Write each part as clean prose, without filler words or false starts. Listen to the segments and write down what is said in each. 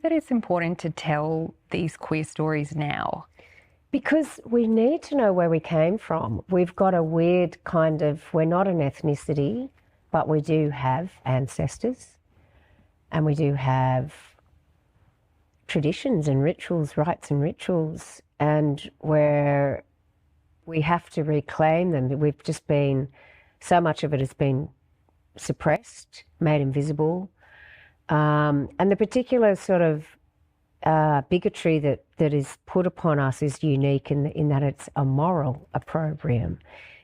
think that it's important to tell these queer stories now? Because we need to know where we came from. We've got a weird kind of, we're not an ethnicity, but we do have ancestors and we do have traditions and rituals, rites and rituals, and where we have to reclaim them. We've just been, so much of it has been suppressed, made invisible. And the particular sort of bigotry that is put upon us is unique in that it's a moral opprobrium.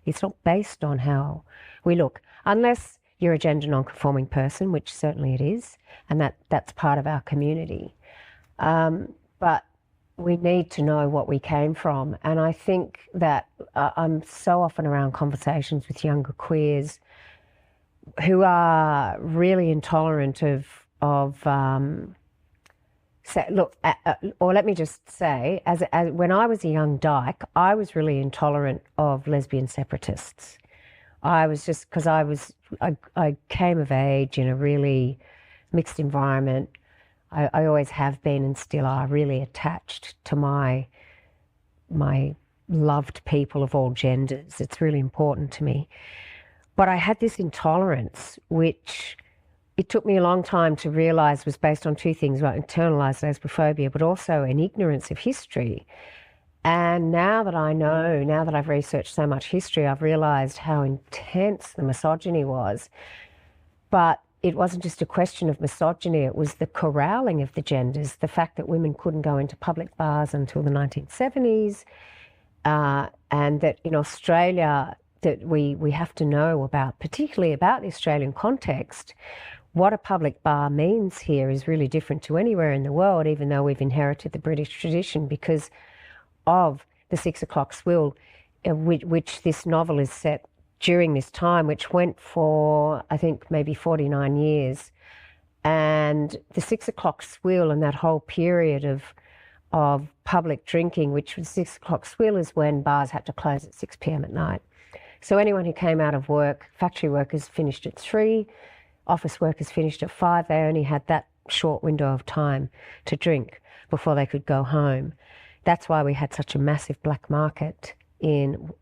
It's not based on how we look, unless you're a gender non-conforming person, which certainly it is, and that's part of our community. But we need to know what we came from. And I think that I'm so often around conversations with younger queers who are really intolerant of or let me just say, as when I was a young dyke, I was really intolerant of lesbian separatists. I was just, because I came of age in a really mixed environment. I always have been and still are really attached to my loved people of all genders. It's really important to me. But I had this intolerance, which it took me a long time to realise was based on two things, right? Internalized lesbophobia, but also an ignorance of history. And now that I know, now that I've researched so much history, I've realised how intense the misogyny was. But it wasn't just a question of misogyny, it was the corralling of the genders, the fact that women couldn't go into public bars until the 1970s, and that in Australia, that we have to know about, particularly about the Australian context. What a public bar means here is really different to anywhere in the world, even though we've inherited the British tradition because of the 6 o'clock swill, which this novel is set during this time, which went for, I think, maybe 49 years. And the 6 o'clock swill and that whole period of public drinking, which was 6 o'clock swill is when bars had to close at 6 p.m. at night. So anyone who came out of work, factory workers finished at 3, office workers finished at 5. They only had that short window of time to drink before they could go home. That's why we had such a massive black market in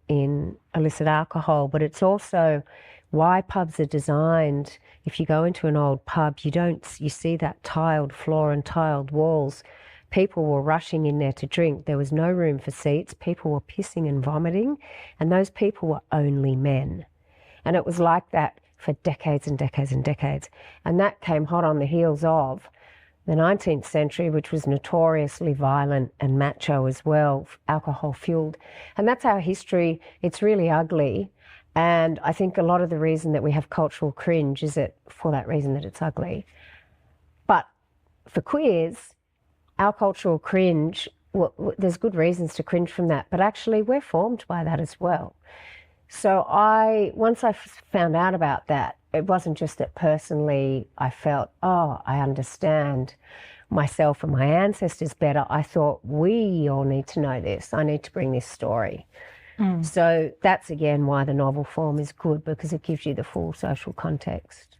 illicit alcohol, but it's also why pubs are designed. If you go into an old pub, you see that tiled floor and tiled walls. People were rushing in there to drink. There was no room for seats. People were pissing and vomiting, and those people were only men. And it was like that for decades and decades and decades. And that came hot on the heels of the 19th century, which was notoriously violent and macho as well, alcohol-fueled. And that's our history. It's really ugly. And I think a lot of the reason that we have cultural cringe is for that reason that it's ugly. But for queers, our cultural cringe, there's good reasons to cringe from that, but actually we're formed by that as well. So once I found out about that, it wasn't just that personally I felt, oh, I understand myself and my ancestors better. I thought, we all need to know this. I need to bring this story. So that's again why the novel form is good, because it gives you the full social context.